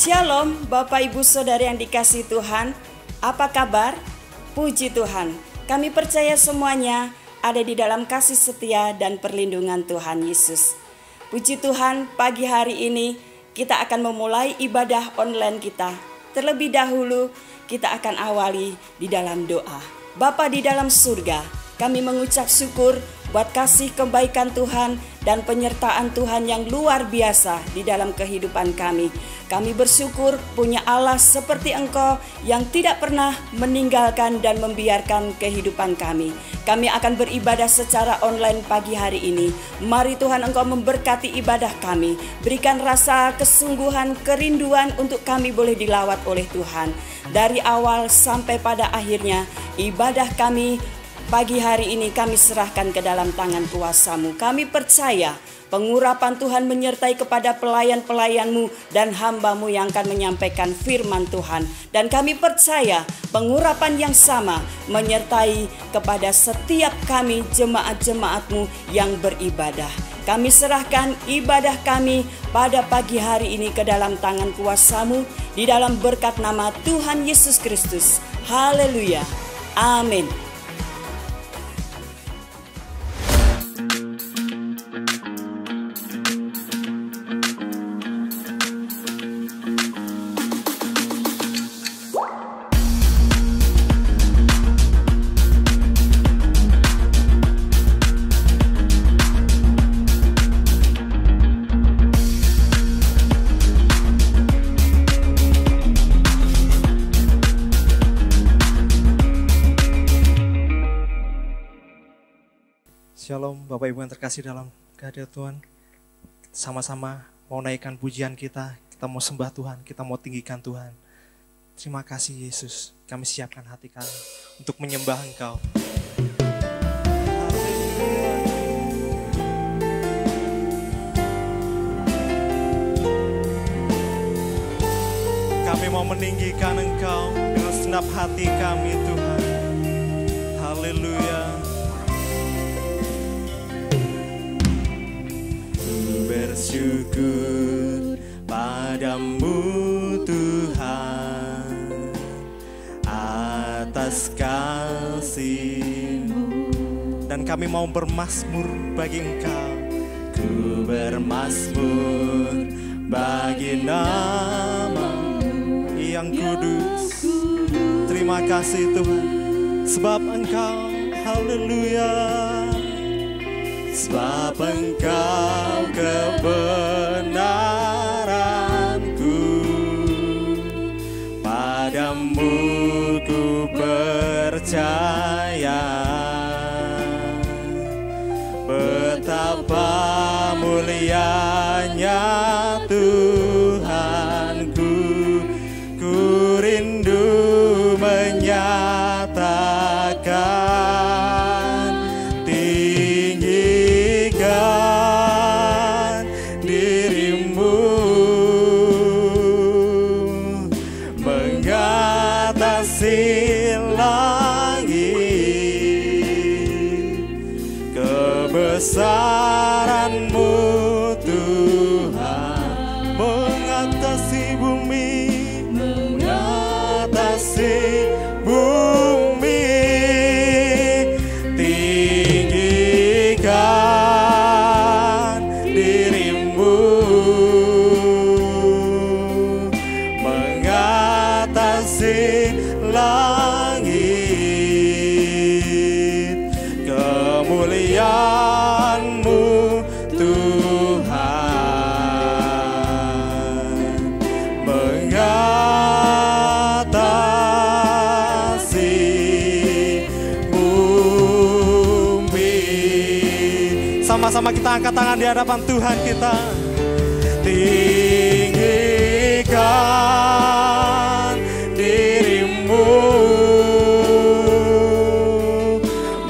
Shalom Bapak Ibu Saudara yang dikasihi Tuhan. Apa kabar? Puji Tuhan, kami percaya semuanya ada di dalam kasih setia dan perlindungan Tuhan Yesus. Puji Tuhan, pagi hari ini kita akan memulai ibadah online kita. Terlebih dahulu kita akan awali di dalam doa. Bapa di dalam surga, kami mengucap syukur buat kasih kebaikan Tuhan dan penyertaan Tuhan yang luar biasa di dalam kehidupan kami. Kami bersyukur punya Allah seperti Engkau yang tidak pernah meninggalkan dan membiarkan kehidupan kami. Kami akan beribadah secara online pagi hari ini. Mari Tuhan Engkau memberkati ibadah kami. Berikan rasa kesungguhan, kerinduan untuk kami boleh dilawat oleh Tuhan. Dari awal sampai pada akhirnya ibadah kami pagi hari ini kami serahkan ke dalam tangan kuasa-Mu. Kami percaya pengurapan Tuhan menyertai kepada pelayan-pelayan-Mu dan hamba-Mu yang akan menyampaikan firman Tuhan. Dan kami percaya pengurapan yang sama menyertai kepada setiap kami jemaat-jemaat-Mu yang beribadah. Kami serahkan ibadah kami pada pagi hari ini ke dalam tangan kuasa-Mu di dalam berkat nama Tuhan Yesus Kristus. Haleluya. Amin. Shalom Bapak Ibu yang terkasih dalam kehadirat Tuhan. Sama-sama mau naikkan pujian kita mau sembah Tuhan, kita mau tinggikan Tuhan. Terima kasih Yesus, kami siapkan hati kami untuk menyembah Engkau. Kami mau meninggikan Engkau dengan segenap hati kami Tuhan. Haleluya. Bersyukur padamu Tuhan atas kasih-Mu, dan kami mau bermazmur bagi Engkau. Ku bermazmur bagi nama-Mu yang kudus. Terima kasih Tuhan, sebab Engkau, haleluya, sebab Engkau kebenaranku, padamu ku percaya. Betapa mulianya Tuhanku, ku rindu menyatakan kebesaran-Mu Tuhan mengatasi bumi, mengatasi bumi. Tinggikan diri-Mu, mengatasi langit. Kemuliaan-Mu Tuhan mengatasi bumi. Sama-sama kita angkat tangan di hadapan Tuhan kita. Tinggikan diri-Mu,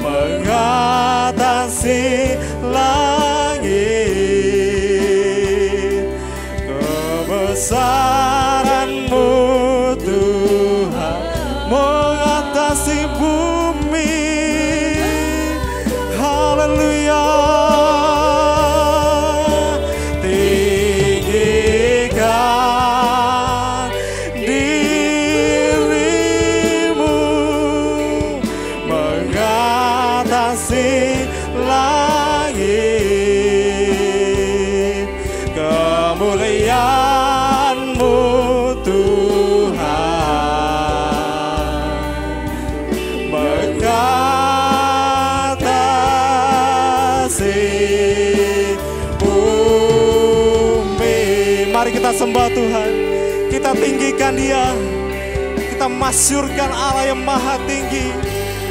mengatasi langit. Kebesaran-Mu Tuhan mengatasi bumi. Haleluya. Tinggikan langit, kemuliaan-Mu Tuhan, mengatasi bumi. Mari kita sembah Tuhan, kita tinggikan Dia, kita masyurkan Allah yang maha tinggi.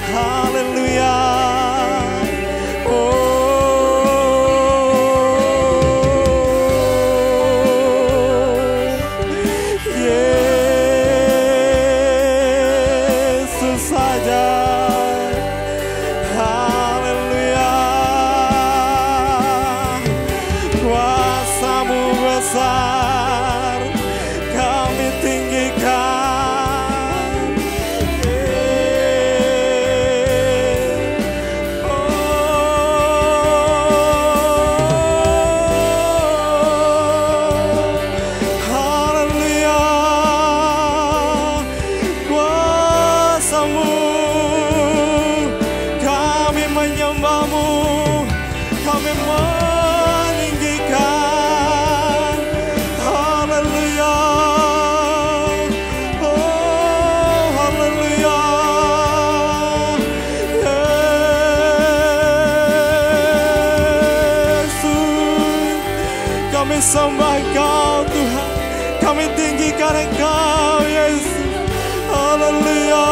Haleluya. Yesus saja. Haleluya. Kuasa-Mu besar, kami tinggikan. Haleluya. Kuasa-Mu, kami menyembah-Mu, kami meninggikan. Haleluya. Oh, haleluya. Yesus, kami sembah Engkau Tuhan, kami tinggikan Engkau Yesus. Haleluya.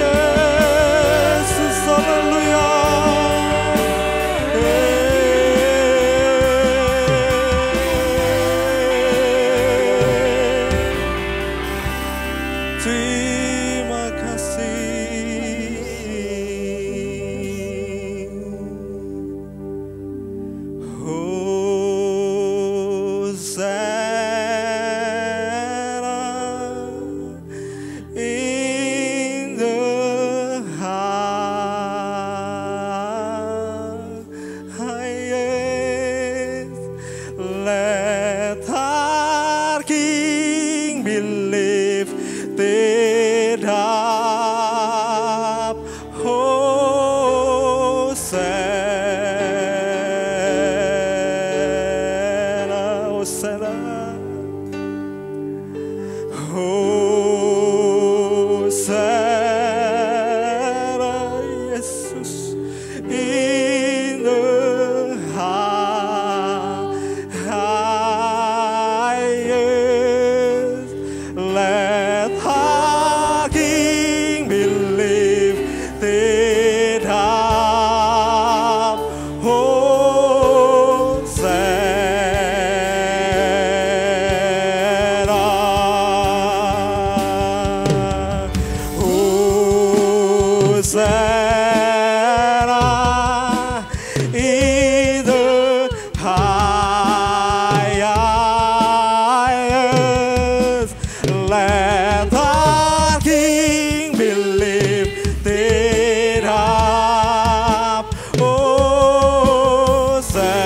Yesus, haleluya. Terima kasih. Hosanna in the highest. Let our King be lifted up. Hosanna, Hosanna, Hosanna, Jesus, in the highest. Let our King be lifted up. Hosanna, Hosanna in the highest. Let our King be lifted up. Hosanna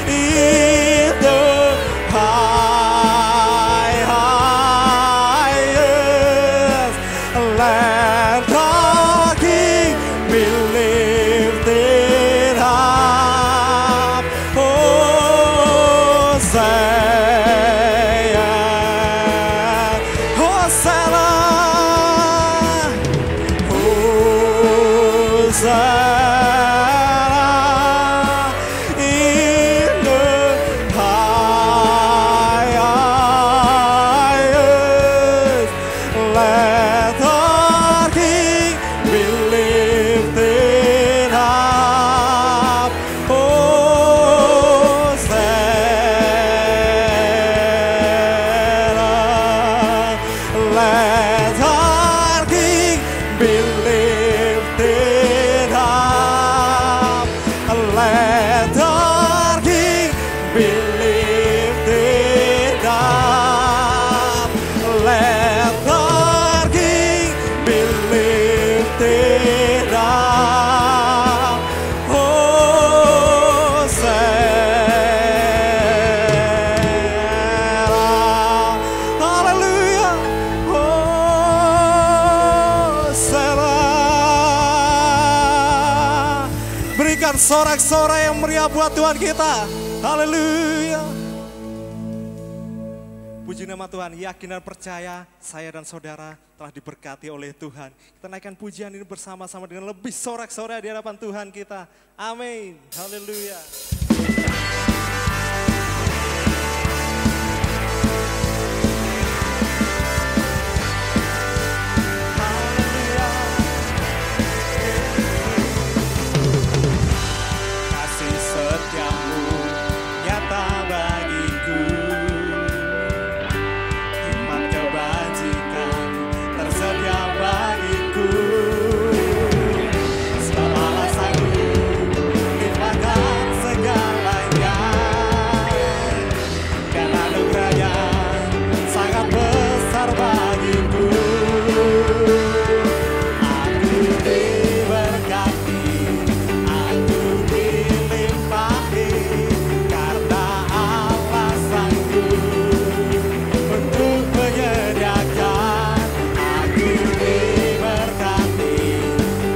in the highest. Let our King be lifted up. Hosanna, Hosanna, Hosanna in the highest. Let our King be lifted up. Hosanna, let our King be lifted up. Let our King be lifted up. Let our King be lifted berikan sorak-sorai yang meriah buat Tuhan kita. Haleluya. Puji nama Tuhan, yakin dan percaya saya dan saudara telah diberkati oleh Tuhan. Kita naikkan pujian ini bersama-sama dengan lebih sorak-sorai di hadapan Tuhan kita. Amin. Haleluya. Kasih setiamu nyata bagiku. Hikmat kebajikan tersedia bagiku. Sebab Allah sanggup limpahkan segalanya. Dan anugerahnya sangat besar bagiku. Aku diberkati, aku dilimpahi, karena Allah sanggup untuk menyediakan. Aku diberkati,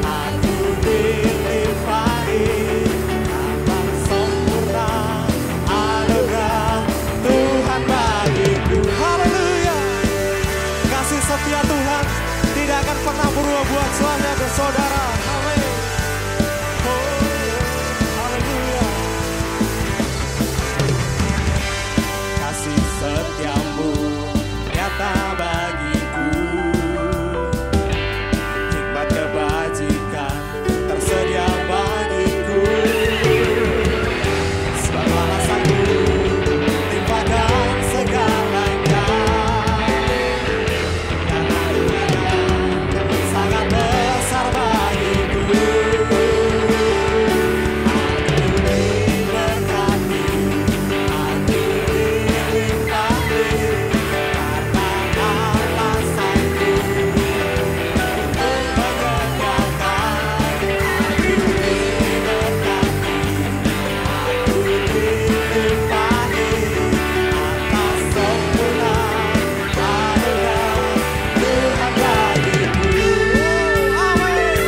aku dilimpahi, karena sempurna anugerah Tuhan bagiku. Haleluya. Kasih setia Tuhan tidak akan pernah berubah buat saya dan saudara. Amin. Oh, haleluya. Kasih setiamu nyata bagiku. Hikmat kebajikan tersedia bagiku. Sebab Allah sanggup limpahkan segalanya. Dan anugerahnya sangat besar bagiku. Aku diberkati, aku dilimpahi, karena Allah sanggup untuk menyediakan. Aku diberkati, aku dilimpahi, atas sempurna anugerah Tuhan bagiku. Amin.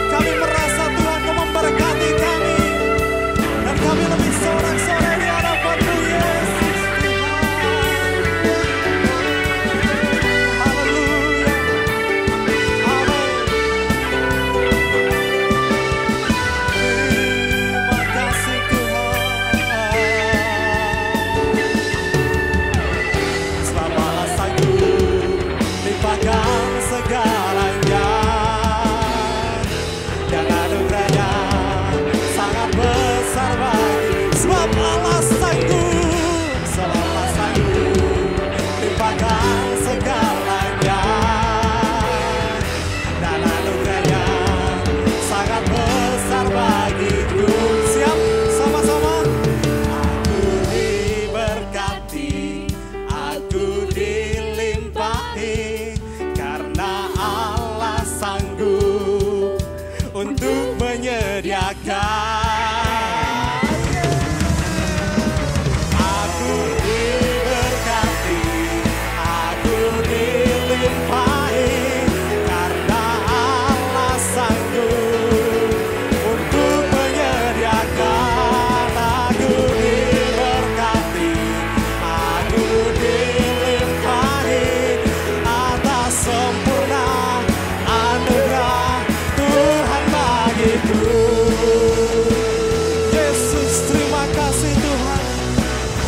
Kami merasa Tuhan kau memberkati kami, dan kami lebih sorak-sorai di hadapan-Mu, Yesus Tuhan. Haleluya. Amin. Terima kasih Tuhan. Sebab Allah sanggup limpahkan segalanya. Dan anugerahnya sangat besar bagi. Sebab Allah sanggup limpahkan segalanya. Dan anugerahnya sangat besar bagiku. Siap sama-sama. Aku diberkati, aku dilimpahi, karena Allah sanggup untuk menyediakan. Aku diberkati, aku dilimpahi, karena Allah sanggup untuk menyediakan. Aku diberkati, aku dilimpahi, atas sempurna anugerah Tuhan bagiku. Yesus, terima kasih Tuhan.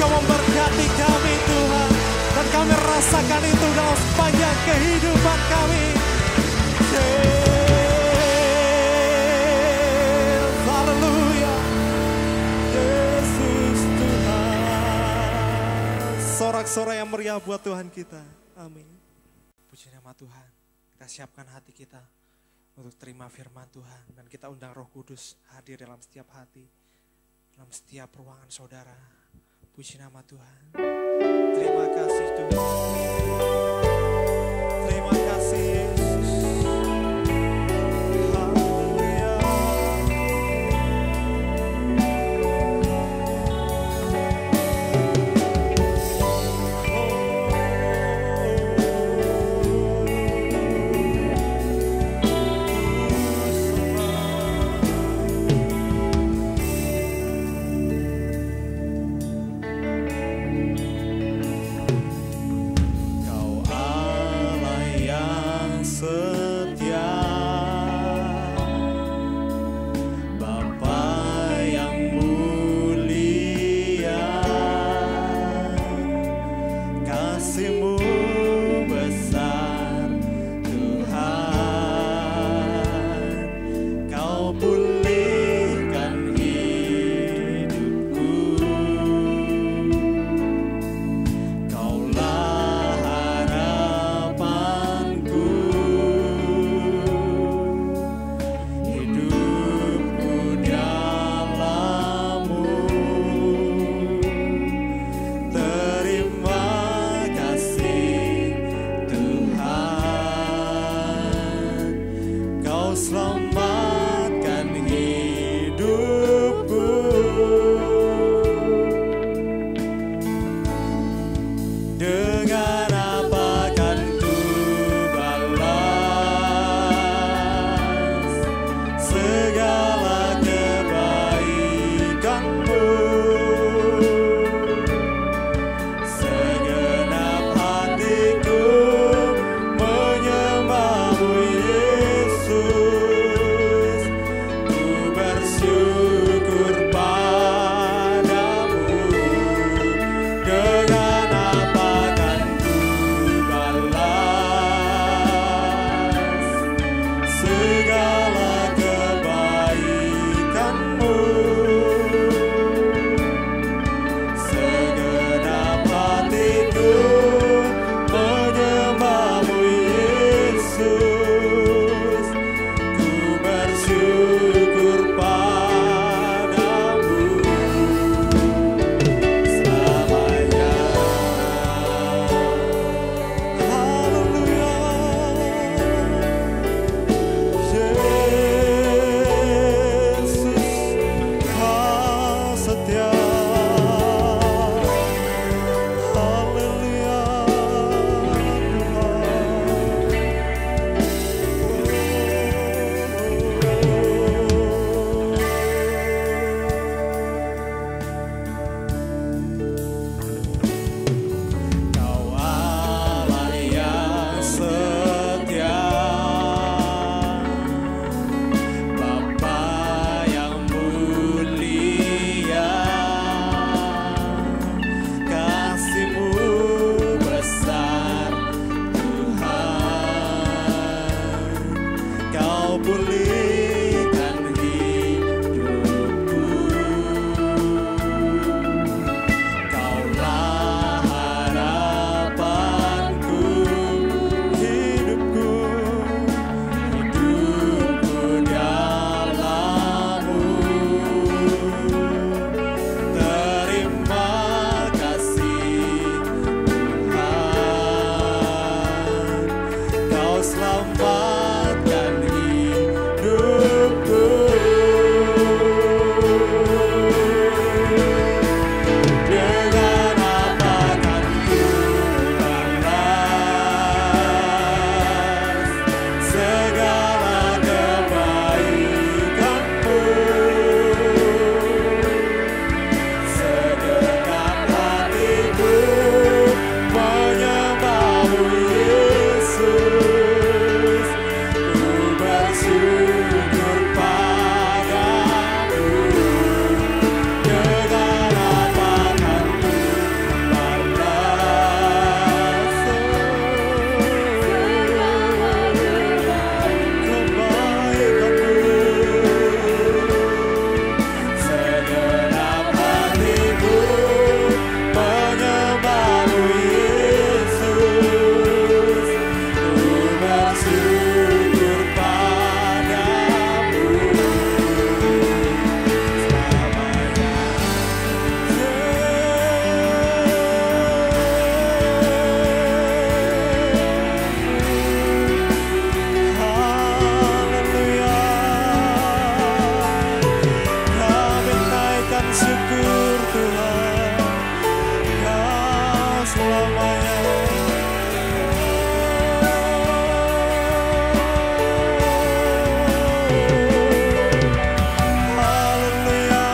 Kau memberkati kami Tuhan, dan kami rasakan itu dalam sepanjang kehidupan kami. Yes, haleluya. Yesus Tuhan. Sorak-sorai yang meriah buat Tuhan kita. Amin. Puji nama Tuhan. Kita siapkan hati kita untuk terima firman Tuhan, dan kita undang Roh Kudus hadir dalam setiap hati, dalam setiap ruangan saudara. Puji nama Tuhan. Terima kasih Tuhan. Terima kasih Yesus. Haleluya. Kau selamatkan hidupku. Dengan apa kan ku balas segala kebaikanmu? Segenap hatiku menyembahmu Yesus. Ku bersyukur padamu. Dengan apa kan ku balas segala kebaikanmu? Segenap hatiku menyembahmu Yesus. Ku bersyukur padamu selamanya. Haleluya. Yesus, Kau setia. Haleluya Kau Allah yang setia, Bapa yang mulia, kasih-Mu besar Tuhan. Kau pulihkan hidupku. Kaulah harapanku, hidupku dalam-Mu. Terima kasih Tuhan, Kau selamatkan hidupku. Dengan apa kan ku balas segala kebaikanmu? Segenap hatiku menyembahmu Yesus. Ku bersyukur padamu. Dengan apa kan ku balas kebaikanmu? Segenap hatiku menyembahmu Yesus. Ku bersyukur padamu selamanya. Haleluya. Kami naikkan syukur Tuhan, Kau selamanya. Haleluya.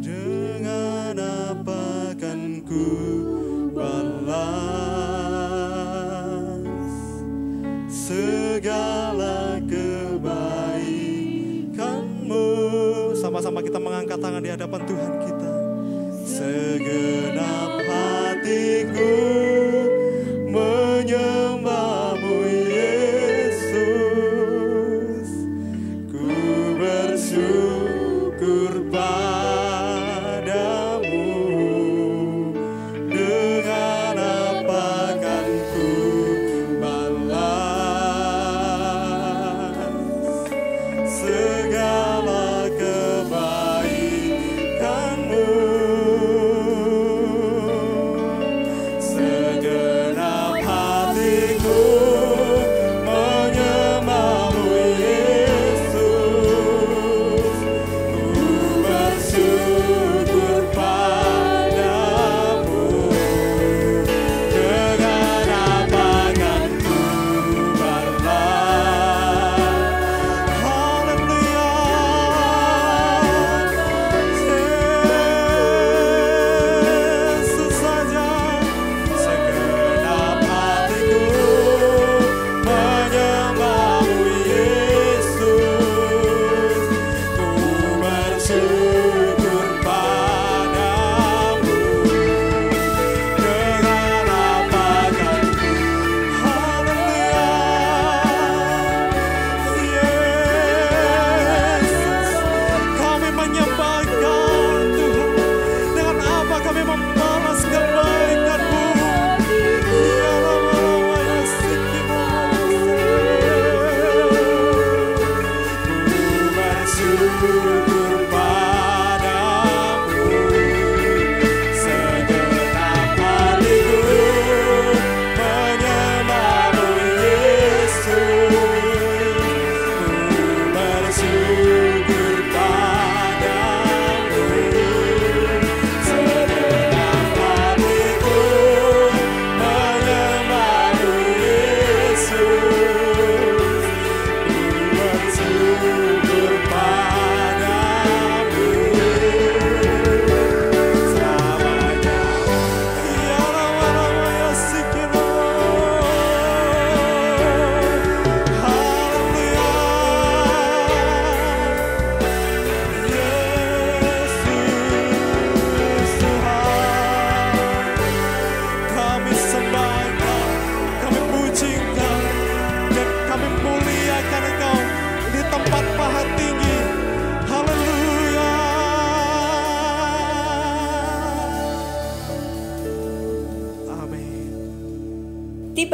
Dengan apa kan ku balas segala kebaikanmu? Sama-sama kita mengangkat tangan di hadapan Tuhan kita. Segenap hatiku menyembahmu Yesus. Ku bersyukur padamu. Dengan apa kan ku balas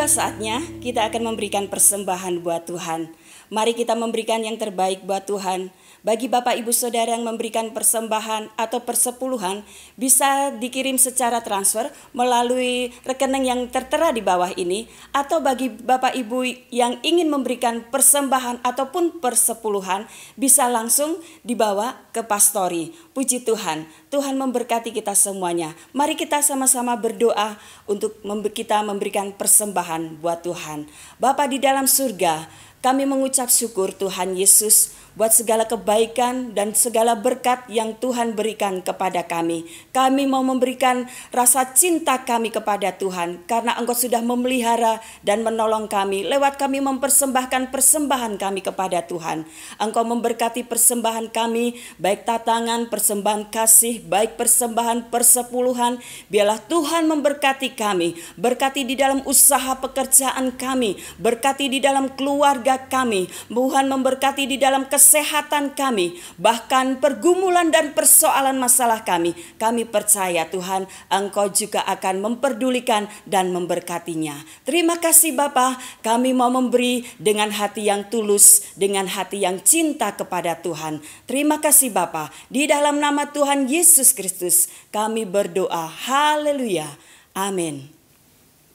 saatnya kita akan memberikan persembahan buat Tuhan. Mari kita memberikan yang terbaik buat Tuhan. Bagi Bapak Ibu Saudara yang memberikan persembahan atau persepuluhan, bisa dikirim secara transfer melalui rekening yang tertera di bawah ini. Atau bagi Bapak Ibu yang ingin memberikan persembahan ataupun persepuluhan, bisa langsung dibawa ke pastori. Puji Tuhan, Tuhan memberkati kita semuanya. Mari kita sama-sama berdoa untuk kita memberikan persembahan buat Tuhan. Bapa di dalam surga, kami mengucap syukur Tuhan Yesus buat segala kebaikan dan segala berkat yang Tuhan berikan kepada kami. Kami mau memberikan rasa cinta kami kepada Tuhan karena Engkau sudah memelihara dan menolong kami lewat kami mempersembahkan persembahan kami kepada Tuhan. Engkau memberkati persembahan kami, baik tatangan, persembahan kasih, baik persembahan persepuluhan. Biarlah Tuhan memberkati kami, berkati di dalam usaha pekerjaan kami, berkati di dalam keluarga kami, Tuhan memberkati di dalam kesehatan kami, bahkan pergumulan dan persoalan masalah kami. Kami percaya Tuhan, Engkau juga akan memperdulikan dan memberkatinya. Terima kasih Bapa, kami mau memberi dengan hati yang tulus, dengan hati yang cinta kepada Tuhan. Terima kasih Bapa, di dalam nama Tuhan Yesus Kristus kami berdoa. Haleluya. Amin.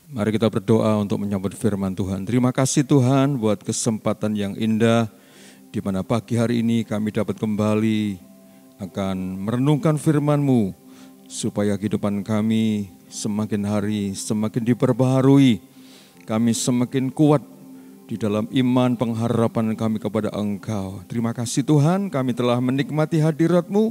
Mari kita berdoa untuk menyambut firman Tuhan. Terima kasih Tuhan buat kesempatan yang indah di mana pagi hari ini kami dapat kembali akan merenungkan firman-Mu supaya kehidupan kami semakin hari semakin diperbaharui. Kami semakin kuat di dalam iman pengharapan kami kepada Engkau. Terima kasih Tuhan, kami telah menikmati hadirat-Mu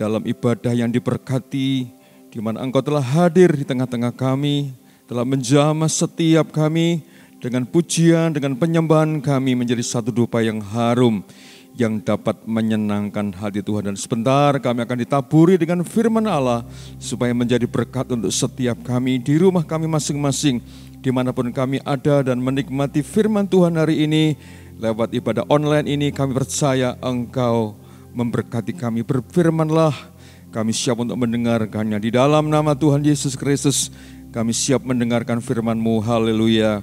dalam ibadah yang diberkati, di mana Engkau telah hadir di tengah-tengah kami, telah menjamah setiap kami dengan pujian, dengan penyembahan kami menjadi satu dupa yang harum yang dapat menyenangkan hati Tuhan. Dan sebentar kami akan ditaburi dengan firman Allah supaya menjadi berkat untuk setiap kami di rumah kami masing-masing, dimanapun kami ada dan menikmati firman Tuhan hari ini. Lewat ibadah online ini kami percaya Engkau memberkati kami. Berfirmanlah, kami siap untuk mendengarkannya. Di dalam nama Tuhan Yesus Kristus kami siap mendengarkan firman-Mu. Haleluya.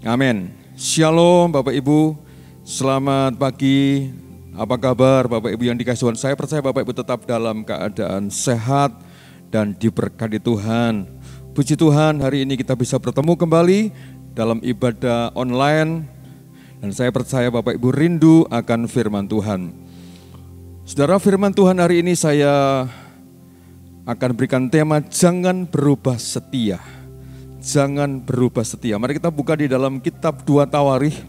Amin. Shalom Bapak Ibu. Selamat pagi. Apa kabar Bapak Ibu yang dikasihi Tuhan? Saya percaya Bapak Ibu tetap dalam keadaan sehat dan diberkati Tuhan. Puji Tuhan, hari ini kita bisa bertemu kembali dalam ibadah online. Dan saya percaya Bapak Ibu rindu akan firman Tuhan. Saudara, firman Tuhan hari ini saya akan berikan tema jangan berubah setia. Jangan berubah setia. Mari kita buka di dalam kitab 2 Tawarikh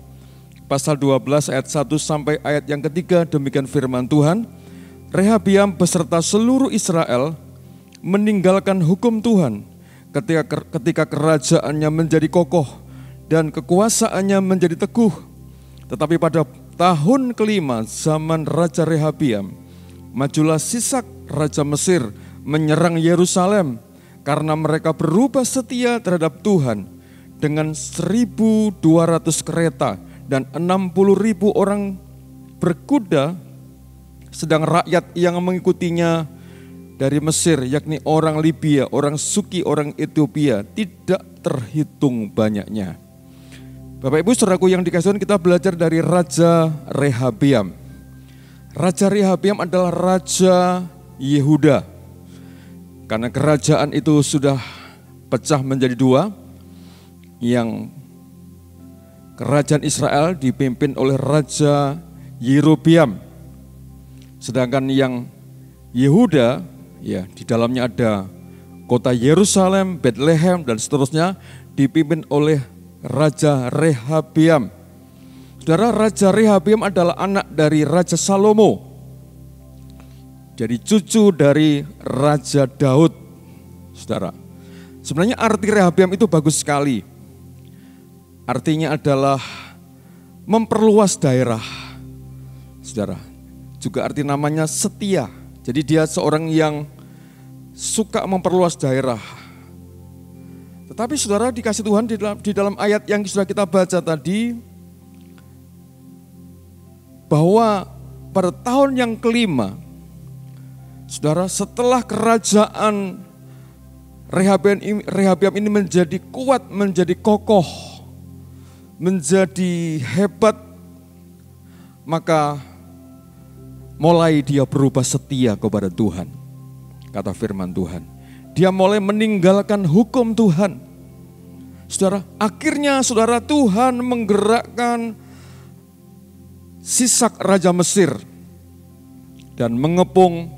pasal 12 ayat 1 sampai ayat yang ketiga. Demikian firman Tuhan. Rehabiam beserta seluruh Israel meninggalkan hukum Tuhan ketika kerajaannya menjadi kokoh dan kekuasaannya menjadi teguh. Tetapi pada tahun kelima zaman Raja Rehabiam, majulah Sisak Raja Mesir menyerang Yerusalem karena mereka berubah setia terhadap Tuhan dengan 1.200 kereta dan 60.000 orang berkuda, sedang rakyat yang mengikutinya dari Mesir, yakni orang Libya, orang Suki, orang Ethiopia, tidak terhitung banyaknya. Bapak Ibu saudaraku yang dikasihi Tuhan, kita belajar dari Raja Rehabiam. Raja Rehabiam adalah Raja Yehuda. Karena kerajaan itu sudah pecah menjadi dua, yang kerajaan Israel dipimpin oleh Raja Yerobeam, sedangkan yang Yehuda, ya di dalamnya ada kota Yerusalem, Bethlehem dan seterusnya, dipimpin oleh Raja Rehabiam. Saudara, Raja Rehabiam adalah anak dari Raja Salomo. Jadi cucu dari Raja Daud, saudara. Sebenarnya arti Rehabiam itu bagus sekali. Artinya adalah memperluas daerah, saudara. Juga arti namanya setia. Jadi dia seorang yang suka memperluas daerah. Tetapi saudara dikasih Tuhan di dalam ayat yang sudah kita baca tadi, bahwa pada tahun yang kelima, saudara, setelah kerajaan Rehabiam ini menjadi kuat, menjadi kokoh, menjadi hebat, maka mulai dia berubah setia kepada Tuhan. Kata firman Tuhan, dia mulai meninggalkan hukum Tuhan. Saudara, akhirnya saudara, Tuhan menggerakkan Sisak Raja Mesir dan mengepung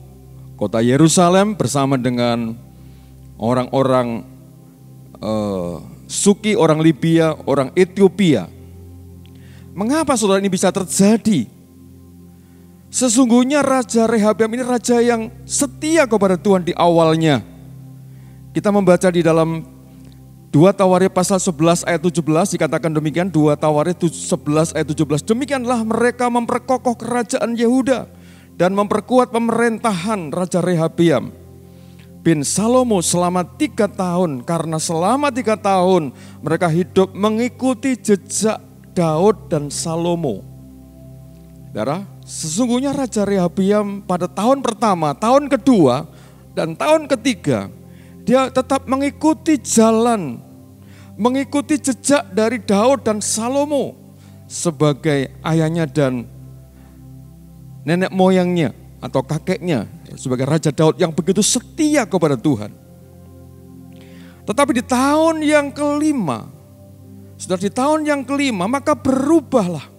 kota Yerusalem bersama dengan orang-orang Suki, orang Libya, orang Ethiopia. Mengapa saudara ini bisa terjadi? Sesungguhnya Raja Rehabeam ini raja yang setia kepada Tuhan di awalnya. Kita membaca di dalam 2 Tawarikh pasal 11 ayat 17 dikatakan demikian, 2 Tawarikh 11 ayat 17. Demikianlah mereka memperkokoh kerajaan Yehuda dan memperkuat pemerintahan Raja Rehabeam bin Salomo selama 3 tahun. Karena selama 3 tahun mereka hidup mengikuti jejak Daud dan Salomo. Saudara, sesungguhnya Raja Rehabeam pada tahun pertama, tahun kedua, dan tahun ketiga, dia tetap mengikuti jalan, mengikuti jejak dari Daud dan Salomo sebagai ayahnya dan nenek moyangnya atau kakeknya, sebagai Raja Daud yang begitu setia kepada Tuhan. Tetapi di tahun yang kelima, sudah di tahun yang kelima, maka berubahlah.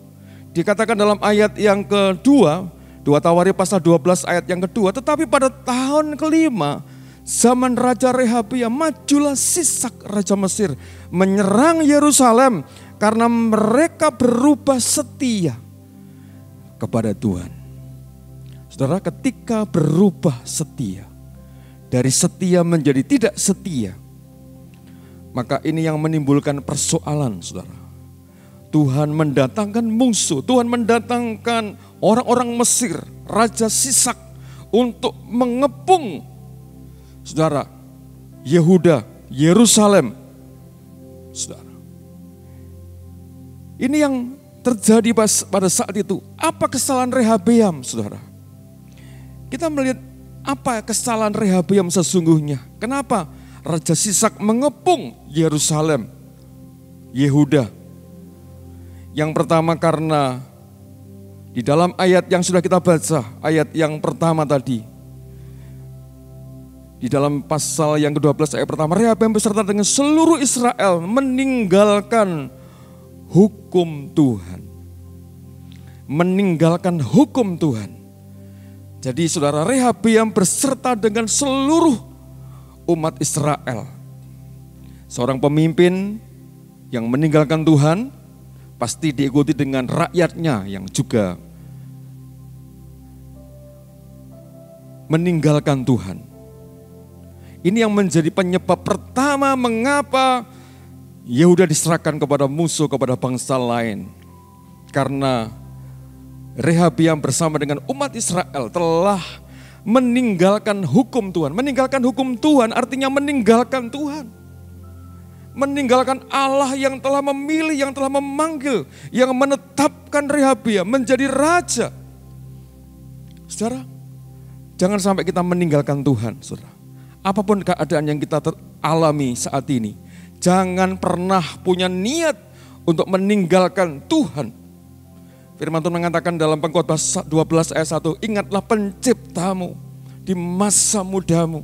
Dikatakan dalam ayat yang kedua, 2 Tawarikh pasal 12 ayat yang kedua, tetapi pada tahun kelima, zaman Raja Rehabeam, majulah Sisak Raja Mesir menyerang Yerusalem karena mereka berubah setia kepada Tuhan. Saudara, ketika berubah setia, dari setia menjadi tidak setia, maka ini yang menimbulkan persoalan, saudara. Tuhan mendatangkan musuh, Tuhan mendatangkan orang-orang Mesir, Raja Sisak untuk mengepung, saudara, Yehuda, Yerusalem. Saudara, ini yang terjadi pada saat itu. Apa kesalahan Rehabeam, saudara? Kita melihat apa kesalahan Rehabeam sesungguhnya. Kenapa Raja Sisak mengepung Yerusalem, Yehuda? Yang pertama karena di dalam ayat yang sudah kita baca, ayat yang pertama tadi, di dalam pasal yang ke-12 ayat pertama, Rehabeam beserta dengan seluruh Israel meninggalkan hukum Tuhan. Meninggalkan hukum Tuhan. Jadi saudara, Rehabeam beserta dengan seluruh umat Israel. Seorang pemimpin yang meninggalkan Tuhan pasti diikuti dengan rakyatnya yang juga meninggalkan Tuhan. Ini yang menjadi penyebab pertama mengapa Yehuda diserahkan kepada musuh, kepada bangsa lain. Karena Rehabeam bersama dengan umat Israel telah meninggalkan hukum Tuhan. Meninggalkan hukum Tuhan artinya meninggalkan Tuhan. Meninggalkan Allah yang telah memilih, yang telah memanggil, yang menetapkan Rehabeam menjadi raja. Saudara, jangan sampai kita meninggalkan Tuhan, saudara. Apapun keadaan yang kita alami saat ini, jangan pernah punya niat untuk meninggalkan Tuhan. Firman Tuhan mengatakan dalam Pengkhotbah 12 ayat 1, ingatlah penciptamu di masa mudamu.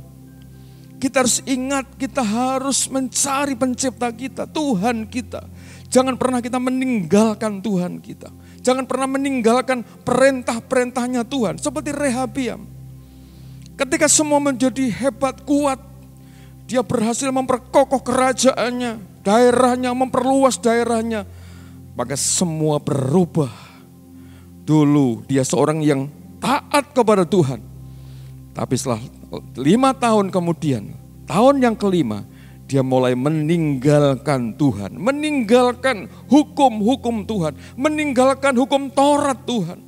Kita harus ingat, kita harus mencari pencipta kita, Tuhan kita. Jangan pernah kita meninggalkan Tuhan kita. Jangan pernah meninggalkan perintah-perintahnya Tuhan. Seperti Rehabeam. Ketika semua menjadi hebat, kuat, dia berhasil memperkokoh kerajaannya, daerahnya, memperluas daerahnya. Maka semua berubah. Dulu dia seorang yang taat kepada Tuhan. Tapi setelah 5 tahun kemudian, tahun yang kelima, dia mulai meninggalkan Tuhan. Meninggalkan hukum-hukum Tuhan. Meninggalkan hukum Taurat Tuhan.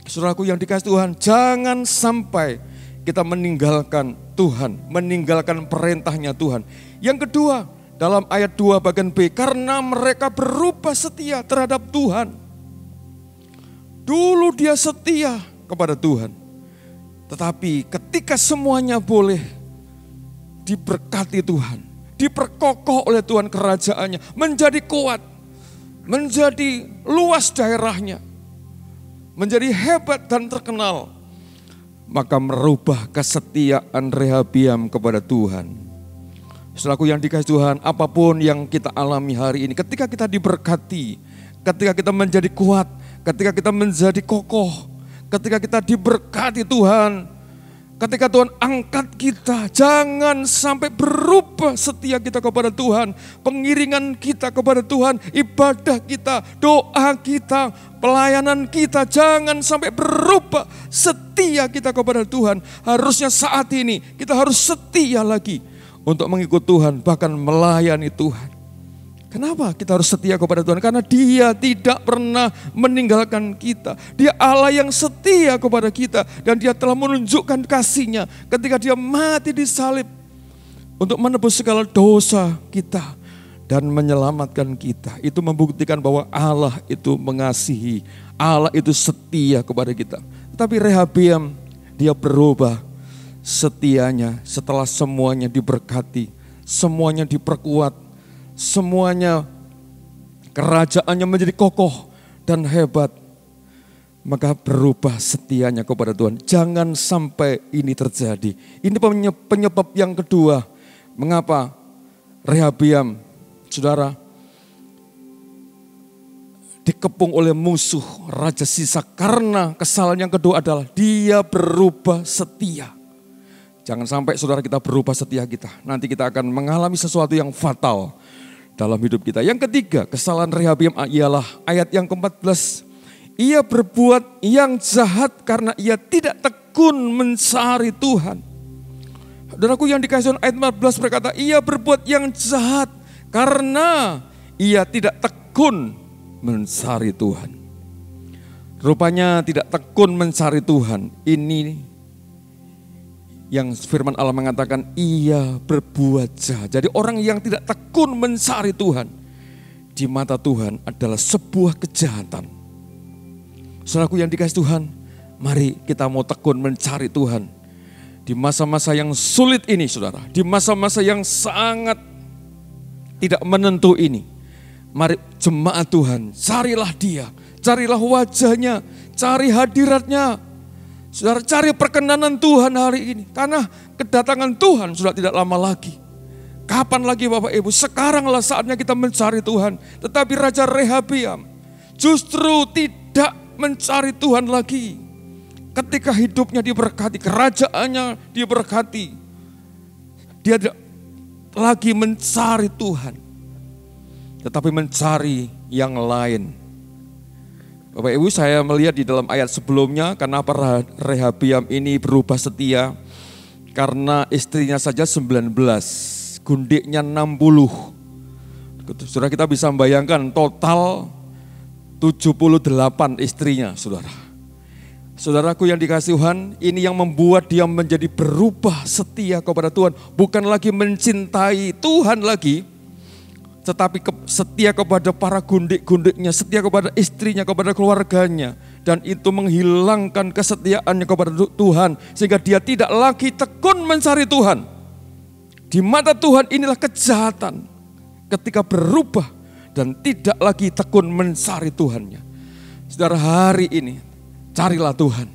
Saudaraku yang dikasihi Tuhan, jangan sampai kita meninggalkan Tuhan. Meninggalkan perintahnya Tuhan. Yang kedua, dalam ayat 2 bagian B, karena mereka berubah setia terhadap Tuhan. Dulu dia setia kepada Tuhan. Tetapi ketika semuanya boleh diberkati Tuhan, diperkokoh oleh Tuhan kerajaannya, menjadi kuat, menjadi luas daerahnya, menjadi hebat dan terkenal, maka merubah kesetiaan Rehabeam kepada Tuhan. Saudaraku yang dikasihi Tuhan, apapun yang kita alami hari ini, ketika kita diberkati, ketika kita menjadi kuat, ketika kita menjadi kokoh, ketika kita diberkati Tuhan, ketika Tuhan angkat kita, jangan sampai berubah setia kita kepada Tuhan, pengiringan kita kepada Tuhan, ibadah kita, doa kita, pelayanan kita, jangan sampai berubah setia kita kepada Tuhan. Harusnya saat ini kita harus setia lagi untuk mengikut Tuhan, bahkan melayani Tuhan. Kenapa kita harus setia kepada Tuhan? Karena Dia tidak pernah meninggalkan kita. Dia Allah yang setia kepada kita. Dan Dia telah menunjukkan kasih-Nya ketika Dia mati di salib untuk menebus segala dosa kita dan menyelamatkan kita. Itu membuktikan bahwa Allah itu mengasihi, Allah itu setia kepada kita. Tetapi Rehabeam, dia berubah setianya setelah semuanya diberkati, semuanya diperkuat, semuanya kerajaannya menjadi kokoh dan hebat, maka berubah setianya kepada Tuhan. Jangan sampai ini terjadi. Ini penyebab yang kedua, mengapa Rehabeam, saudara, dikepung oleh musuh Raja Sisak. Karena kesalahan yang kedua adalah dia berubah setia. Jangan sampai saudara kita berubah setia kita. Nanti kita akan mengalami sesuatu yang fatal dalam hidup kita. Yang ketiga, kesalahan Rehabeam ialah ayat yang ke-14. Ia berbuat yang jahat karena ia tidak tekun mencari Tuhan. Saudaraku yang dikasihi Tuhan, ayat 14 berkata, ia berbuat yang jahat karena ia tidak tekun mencari Tuhan. Rupanya tidak tekun mencari Tuhan. Ini yang firman Allah mengatakan ia berbuat jahat. Jadi orang yang tidak tekun mencari Tuhan, di mata Tuhan adalah sebuah kejahatan. Saudaraku yang dikasihi Tuhan, mari kita mau tekun mencari Tuhan. Di masa-masa yang sulit ini saudara, di masa-masa yang sangat tidak menentu ini, mari jemaat Tuhan, carilah Dia, carilah wajah-Nya, cari hadirat-Nya. Saudara, cari perkenanan Tuhan hari ini. Karena kedatangan Tuhan sudah tidak lama lagi. Kapan lagi Bapak Ibu? Sekaranglah saatnya kita mencari Tuhan. Tetapi Raja Rehabeam justru tidak mencari Tuhan lagi. Ketika hidupnya diberkati, kerajaannya diberkati, dia tidak lagi mencari Tuhan, tetapi mencari yang lain. Bapak Ibu, saya melihat di dalam ayat sebelumnya, kenapa Rehabeam ini berubah setia? Karena istrinya saja 19, gundiknya 60. Saudara, kita bisa membayangkan total 78 istrinya, saudara. Saudaraku yang dikasihi Tuhan, ini yang membuat dia menjadi berubah setia kepada Tuhan. Bukan lagi mencintai Tuhan lagi, tetapi setia kepada para gundik-gundiknya, setia kepada istrinya, kepada keluarganya. Dan itu menghilangkan kesetiaannya kepada Tuhan, sehingga dia tidak lagi tekun mencari Tuhan. Di mata Tuhan inilah kejahatan ketika berubah dan tidak lagi tekun mencari Tuhannya. Saudara, hari ini carilah Tuhan,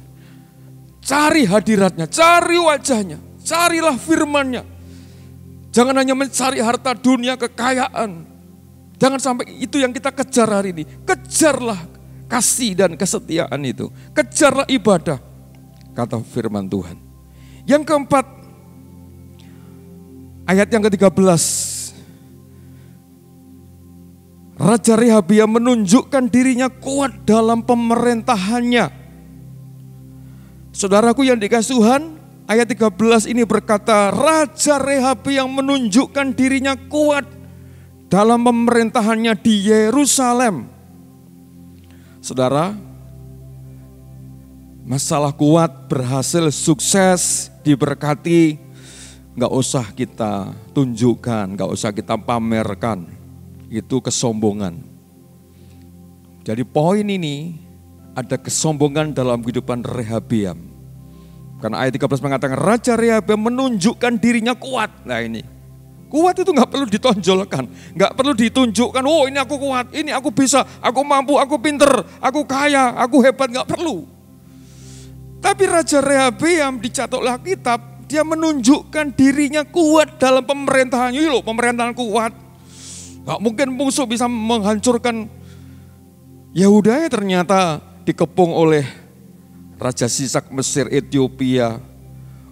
cari hadirat-Nya, cari wajah-Nya, carilah firman-Nya. Jangan hanya mencari harta dunia, kekayaan. Jangan sampai itu yang kita kejar hari ini. Kejarlah kasih dan kesetiaan itu. Kejarlah ibadah, kata firman Tuhan. Yang keempat, ayat yang ke-13. Raja Rehabeam menunjukkan dirinya kuat dalam pemerintahannya. Saudaraku yang dikasihi Tuhan, ayat 13 ini berkata, Raja Rehabeam menunjukkan dirinya kuat dalam pemerintahannya di Yerusalem. Saudara, masalah kuat, berhasil, sukses, diberkati, gak usah kita tunjukkan, gak usah kita pamerkan. Itu kesombongan. Jadi poin ini, ada kesombongan dalam kehidupan Rehabeam. Karena ayat 13 mengatakan Raja Rehabeam menunjukkan dirinya kuat. Nah ini, Kuat itu nggak perlu ditonjolkan, nggak perlu ditunjukkan. Oh ini aku kuat, ini aku bisa, aku mampu, aku pinter, aku kaya, aku hebat, nggak perlu. Tapi Raja Rehabeam dicatat oleh Alkitab, dia menunjukkan dirinya kuat dalam pemerintahannya. Loh, pemerintahan kuat. Gak mungkin musuh bisa menghancurkan Yehuda. Ternyata dikepung oleh Raja Sisak Mesir, Ethiopia,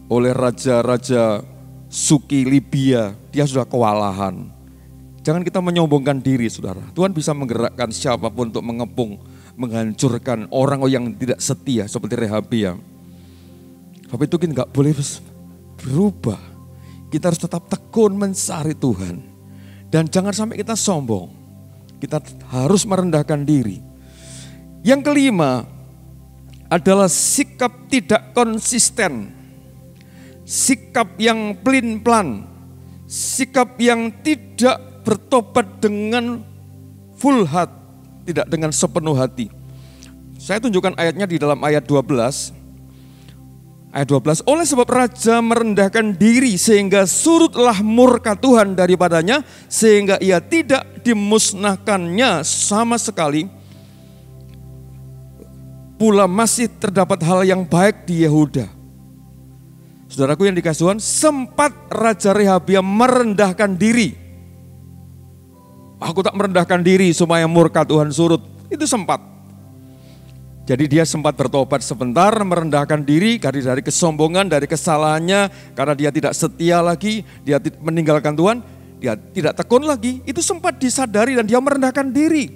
oleh raja-raja Suki Libya. Dia sudah kewalahan. Jangan kita menyombongkan diri, saudara. Tuhan bisa menggerakkan siapapun untuk mengepung, menghancurkan orang yang tidak setia seperti Rehabeam. Tapi itu kita nggak boleh berubah. Kita harus tetap tekun mencari Tuhan. Dan jangan sampai kita sombong. Kita harus merendahkan diri. Yang kelima adalah sikap tidak konsisten. Sikap yang pelin-pelan. Sikap yang tidak bertobat dengan full heart. Tidak dengan sepenuh hati. Saya tunjukkan ayatnya di dalam ayat 12. Ayat 12, oleh sebab raja merendahkan diri sehingga surutlah murka Tuhan daripadanya, sehingga ia tidak dimusnahkannya sama sekali. Pula masih terdapat hal yang baik di Yehuda. Saudaraku yang dikasihi Tuhan, sempat Raja Rehabeam merendahkan diri. Aku tak merendahkan diri supaya murka Tuhan surut. Itu sempat. Jadi dia sempat bertobat sebentar, merendahkan diri dari kesombongan, dari kesalahannya. Karena dia tidak setia lagi, dia meninggalkan Tuhan, dia tidak tekun lagi. Itu sempat disadari dan dia merendahkan diri.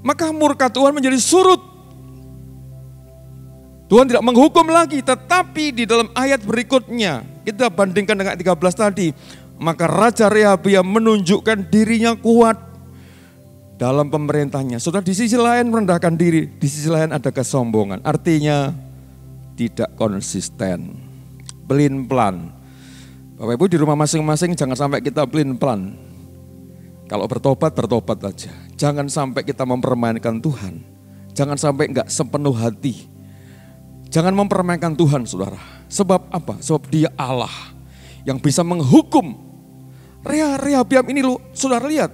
Maka murka Tuhan menjadi surut. Tuhan tidak menghukum lagi, tetapi di dalam ayat berikutnya, kita bandingkan dengan 13 tadi. Maka Raja Rehabeam menunjukkan dirinya kuat dalam pemerintahnya. Saudara, di sisi lain merendahkan diri, di sisi lain ada kesombongan. Artinya tidak konsisten, pelin-pelan. Bapak Ibu di rumah masing-masing jangan sampai kita pelin-pelan. Kalau bertobat, bertobat aja. Jangan sampai kita mempermainkan Tuhan. Jangan sampai enggak sepenuh hati. Jangan mempermainkan Tuhan, saudara. Sebab apa? Sebab dia Allah yang bisa menghukum. Rehabeam ini loh, saudara lihat.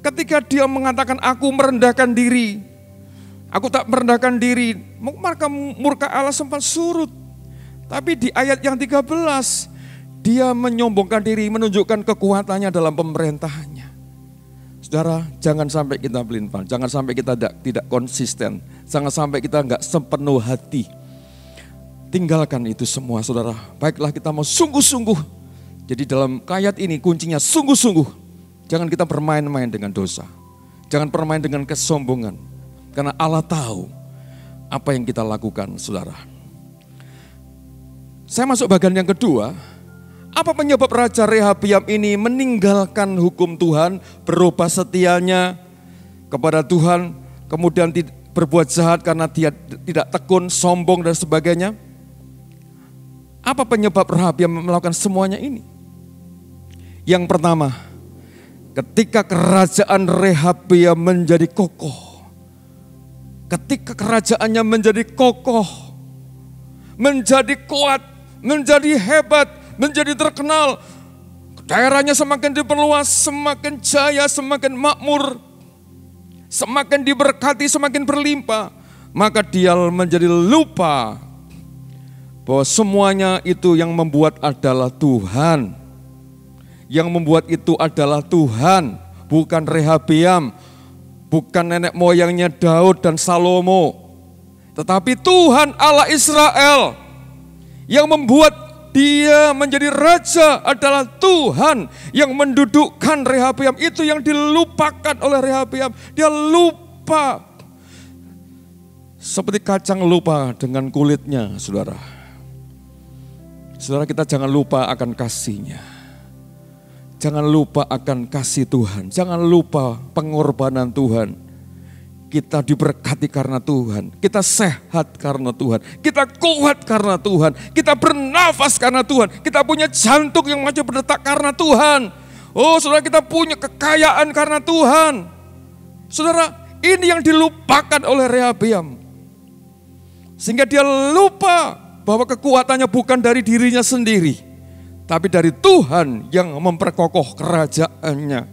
Ketika dia mengatakan aku merendahkan diri, aku tak merendahkan diri, maka murka Allah sempat surut. Tapi di ayat yang 13, dia menyombongkan diri, menunjukkan kekuatannya dalam pemerintahannya. Saudara, jangan sampai kita pelin-pelan, jangan sampai kita tidak konsisten, jangan sampai kita enggak sepenuh hati. Tinggalkan itu semua, saudara. Baiklah kita mau sungguh-sungguh. Jadi dalam ayat ini kuncinya sungguh-sungguh. Jangan kita bermain-main dengan dosa. Jangan bermain dengan kesombongan. Karena Allah tahu apa yang kita lakukan, saudara. Saya masuk bagian yang kedua. Apa penyebab Raja Rehabeam ini meninggalkan hukum Tuhan, berubah setianya kepada Tuhan, kemudian berbuat jahat karena dia tidak tekun, sombong dan sebagainya? Apa penyebab Rehabeam melakukan semuanya ini? Yang pertama, ketika kerajaan Rehabeam menjadi kokoh, ketika kerajaannya menjadi kokoh, menjadi kuat, menjadi hebat, menjadi terkenal, daerahnya semakin diperluas, semakin jaya, semakin makmur, semakin diberkati, semakin berlimpah, maka dia menjadi lupa bahwa semuanya itu yang membuat adalah Tuhan. Yang membuat itu adalah Tuhan, bukan Rehabeam, bukan nenek moyangnya Daud dan Salomo. Tetapi Tuhan Allah Israel yang membuat dia menjadi raja adalah Tuhan yang mendudukkan Rehabeam. Itu yang dilupakan oleh Rehabeam. Dia lupa. Seperti kacang lupa dengan kulitnya, saudara. Saudara, kita jangan lupa akan kasih-Nya. Jangan lupa akan kasih Tuhan. Jangan lupa pengorbanan Tuhan. Kita diberkati karena Tuhan. Kita sehat karena Tuhan. Kita kuat karena Tuhan. Kita bernafas karena Tuhan. Kita punya jantung yang masih berdetak karena Tuhan. Oh saudara, kita punya kekayaan karena Tuhan. Saudara, ini yang dilupakan oleh Rehabeam. Sehingga dia lupa bahwa kekuatannya bukan dari dirinya sendiri. tapi dari Tuhan yang memperkokoh kerajaannya.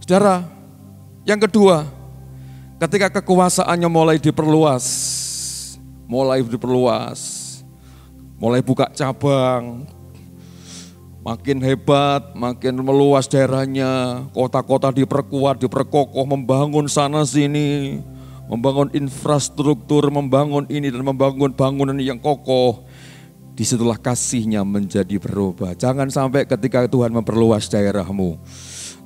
Saudara, yang kedua, ketika kekuasaannya mulai diperluas, mulai buka cabang, makin hebat, makin meluas daerahnya, kota-kota diperkuat, diperkokoh, membangun sana sini, membangun infrastruktur, membangun ini dan membangun bangunan yang kokoh. Disitulah kasihnya menjadi berubah. Jangan sampai ketika Tuhan memperluas daerahmu,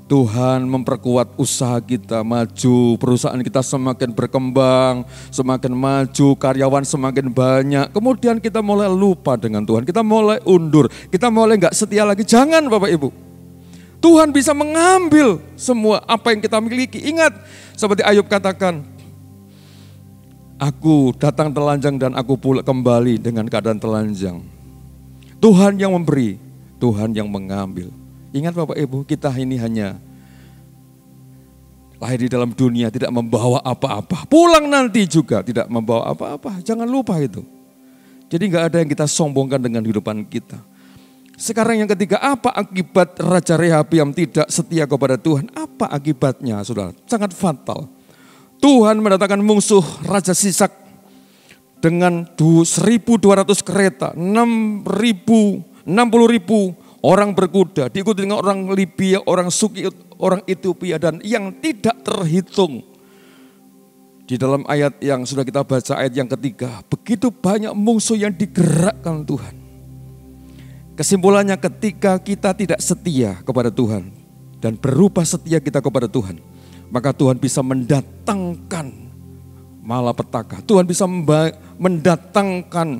Tuhan memperkuat usaha kita maju, perusahaan kita semakin berkembang, semakin maju, karyawan semakin banyak. Kemudian kita mulai lupa dengan Tuhan, kita mulai undur, kita mulai gak setia lagi. Jangan Bapak Ibu. Tuhan bisa mengambil semua apa yang kita miliki. Ingat seperti Ayub katakan, aku datang telanjang dan aku pulang kembali dengan keadaan telanjang. Tuhan yang memberi, Tuhan yang mengambil. Ingat Bapak Ibu, kita ini hanya lahir di dalam dunia tidak membawa apa-apa. Pulang nanti juga tidak membawa apa-apa. Jangan lupa itu. Jadi gak ada yang kita sombongkan dengan kehidupan kita. Sekarang yang ketiga, apa akibat Raja Rehabiam tidak setia kepada Tuhan? Apa akibatnya saudara? Sangat fatal. Tuhan mendatangkan musuh Raja Sisak dengan 1.200 kereta, 60.000 orang berkuda, diikuti dengan orang Libya, orang Suki, orang Ethiopia, dan yang tidak terhitung. Di dalam ayat yang sudah kita baca, ayat yang ketiga, begitu banyak musuh yang digerakkan Tuhan. Kesimpulannya ketika kita tidak setia kepada Tuhan dan berubah setia kita kepada Tuhan, maka Tuhan bisa mendatangkan malapetaka. Tuhan bisa mendatangkan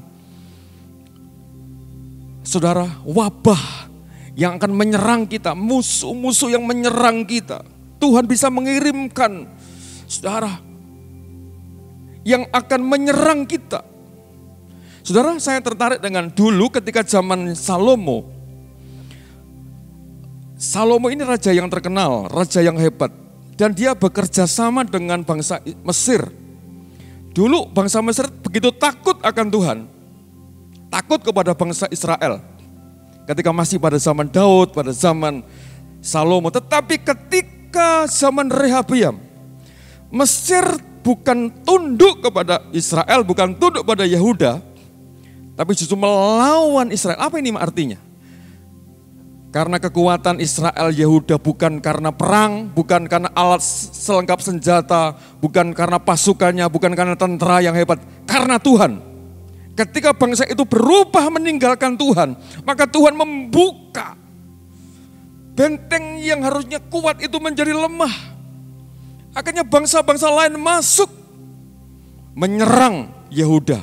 saudara wabah yang akan menyerang kita, musuh-musuh yang menyerang kita. Tuhan bisa mengirimkan saudara yang akan menyerang kita. Saudara, saya tertarik dengan dulu ketika zaman Salomo. Salomo ini raja yang terkenal, raja yang hebat. Dan dia bekerja sama dengan bangsa Mesir. Dulu bangsa Mesir begitu takut akan Tuhan. Takut kepada bangsa Israel. Ketika masih pada zaman Daud, pada zaman Salomo. Tetapi ketika zaman Rehabiam, Mesir bukan tunduk kepada Israel, bukan tunduk pada Yehuda, tapi justru melawan Israel. Apa ini artinya? Karena kekuatan Israel Yehuda bukan karena perang, bukan karena alat selengkap senjata, bukan karena pasukannya, bukan karena tentara yang hebat, karena Tuhan. Ketika bangsa itu berubah meninggalkan Tuhan, maka Tuhan membuka benteng yang harusnya kuat itu menjadi lemah. Akhirnya bangsa-bangsa lain masuk menyerang Yehuda.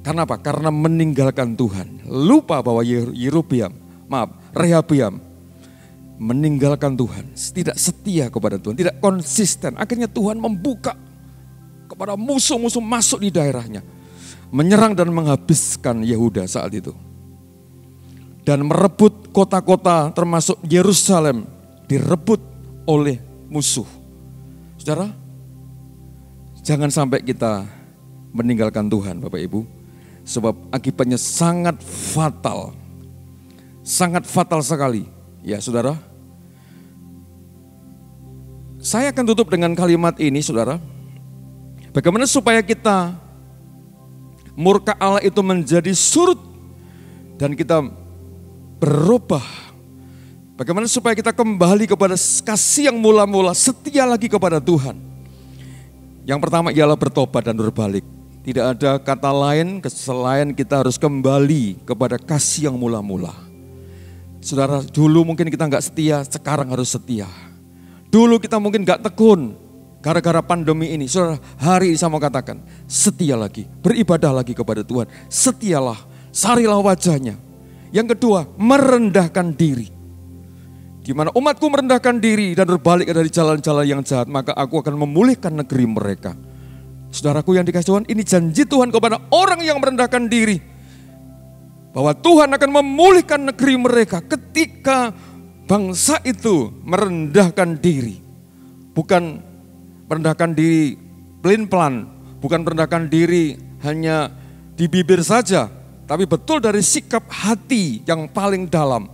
Karena apa? Karena meninggalkan Tuhan. Lupa bahwa Rehabiam meninggalkan Tuhan, tidak setia kepada Tuhan, tidak konsisten. Akhirnya Tuhan membuka kepada musuh-musuh masuk di daerahnya, menyerang dan menghabiskan Yehuda saat itu. Dan merebut kota-kota termasuk Yerusalem, direbut oleh musuh. Saudara, jangan sampai kita meninggalkan Tuhan Bapak Ibu, sebab akibatnya sangat fatal. Sangat fatal sekali. Ya saudara, saya akan tutup dengan kalimat ini saudara. Bagaimana supaya kita murka Allah itu menjadi surut dan kita berubah. Bagaimana supaya kita kembali kepada kasih yang mula-mula, setia lagi kepada Tuhan. Yang pertama ialah bertobat dan berbalik. Tidak ada kata lain selain kita harus kembali kepada kasih yang mula-mula. Saudara, dulu mungkin kita nggak setia, sekarang harus setia. Dulu kita mungkin nggak tekun, gara-gara pandemi ini. Saudara, hari ini saya mau katakan, setia lagi, beribadah lagi kepada Tuhan. Setialah, sarilah wajahnya. Yang kedua, merendahkan diri. Di mana umatku merendahkan diri dan berbalik dari jalan-jalan yang jahat, maka aku akan memulihkan negeri mereka. Saudaraku yang dikasih Tuhan, ini janji Tuhan kepada orang yang merendahkan diri. Bahwa Tuhan akan memulihkan negeri mereka ketika bangsa itu merendahkan diri. Bukan merendahkan diri pelin-pelan, bukan merendahkan diri hanya di bibir saja, tapi betul dari sikap hati yang paling dalam.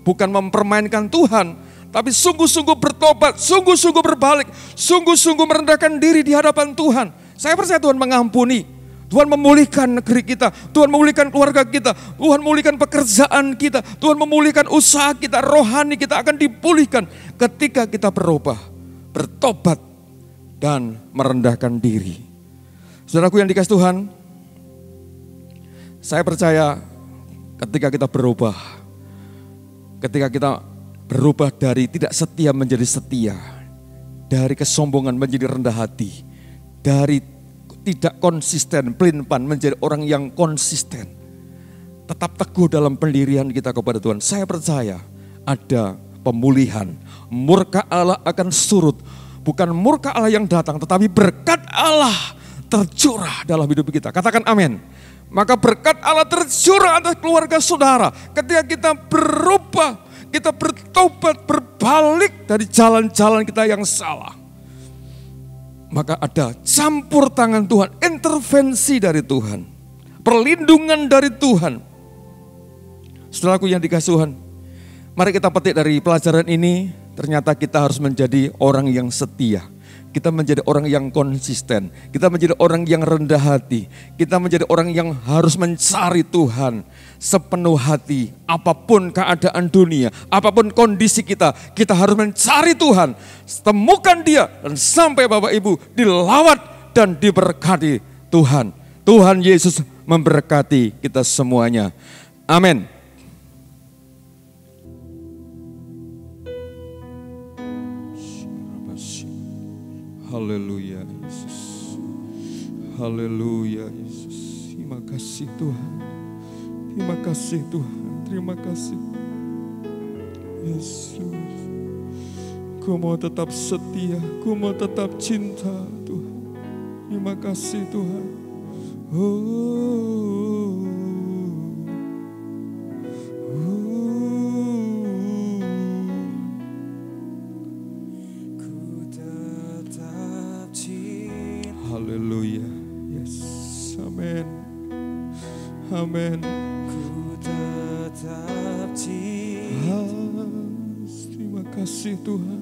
Bukan mempermainkan Tuhan, tapi sungguh-sungguh bertobat, sungguh-sungguh berbalik, sungguh-sungguh merendahkan diri di hadapan Tuhan. Saya percaya Tuhan mengampuni, Tuhan memulihkan negeri kita, Tuhan memulihkan keluarga kita, Tuhan memulihkan pekerjaan kita, Tuhan memulihkan usaha kita, rohani kita akan dipulihkan ketika kita berubah, bertobat, dan merendahkan diri. Saudaraku yang dikasihi Tuhan, saya percaya ketika kita berubah, ketika kita berubah dari tidak setia menjadi setia, dari kesombongan menjadi rendah hati, dari tidak konsisten, pelin-pelan menjadi orang yang konsisten, tetap teguh dalam pendirian kita kepada Tuhan. Saya percaya ada pemulihan, murka Allah akan surut. Bukan murka Allah yang datang, tetapi berkat Allah tercurah dalam hidup kita. Katakan amin. Maka berkat Allah tercurah atas keluarga saudara ketika kita berubah, kita bertobat, berbalik dari jalan-jalan kita yang salah. Maka ada campur tangan Tuhan, intervensi dari Tuhan, perlindungan dari Tuhan. Saudaraku yang dikasihi Tuhan, mari kita petik dari pelajaran ini, ternyata kita harus menjadi orang yang setia. Kita menjadi orang yang konsisten, kita menjadi orang yang rendah hati, kita menjadi orang yang harus mencari Tuhan sepenuh hati. Apapun keadaan dunia, apapun kondisi kita harus mencari Tuhan. Temukan Dia dan sampai Bapak Ibu dilawat dan diberkati Tuhan. Tuhan Yesus memberkati kita semuanya. Amin. Haleluya Yesus, haleluya Yesus. Terima kasih Tuhan, terima kasih Tuhan, terima kasih Yesus. Ku mau tetap setia, ku mau tetap cinta Tuhan. Terima kasih Tuhan. Haleluya, yes, amin, amin. Ku tetap cinta. Terima kasih Tuhan.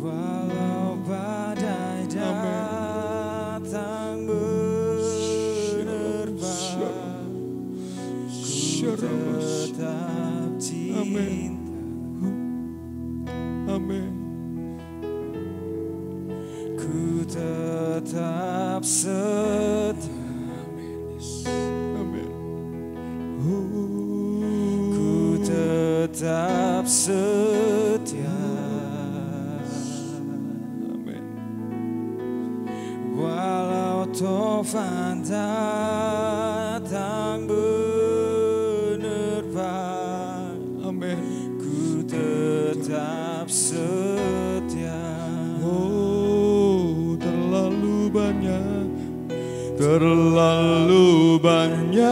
Walau badai datang menerpa, ku tetap cinta. Amin. Amin. Ku tetap setia. Amin. Ku tetap setia. Amin. Walau taufan datang menerpa, Amin. ku tetap setia. Terlalu banyak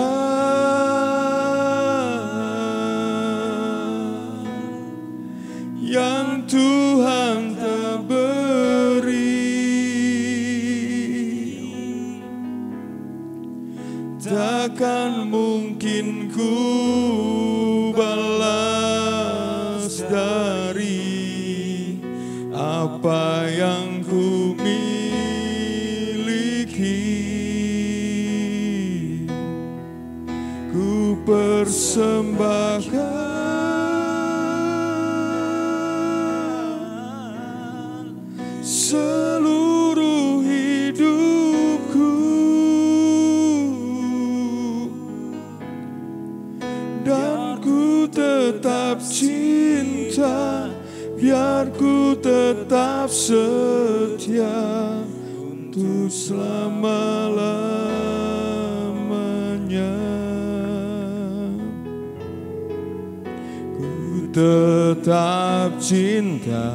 yang Tuhan tak beri, takkan mungkin ku balas dari apa yang ku persembahkan seluruh hidupku, dan ku tetap cinta, biar ku tetap setia untuk selama-lamanya. Tetap cinta.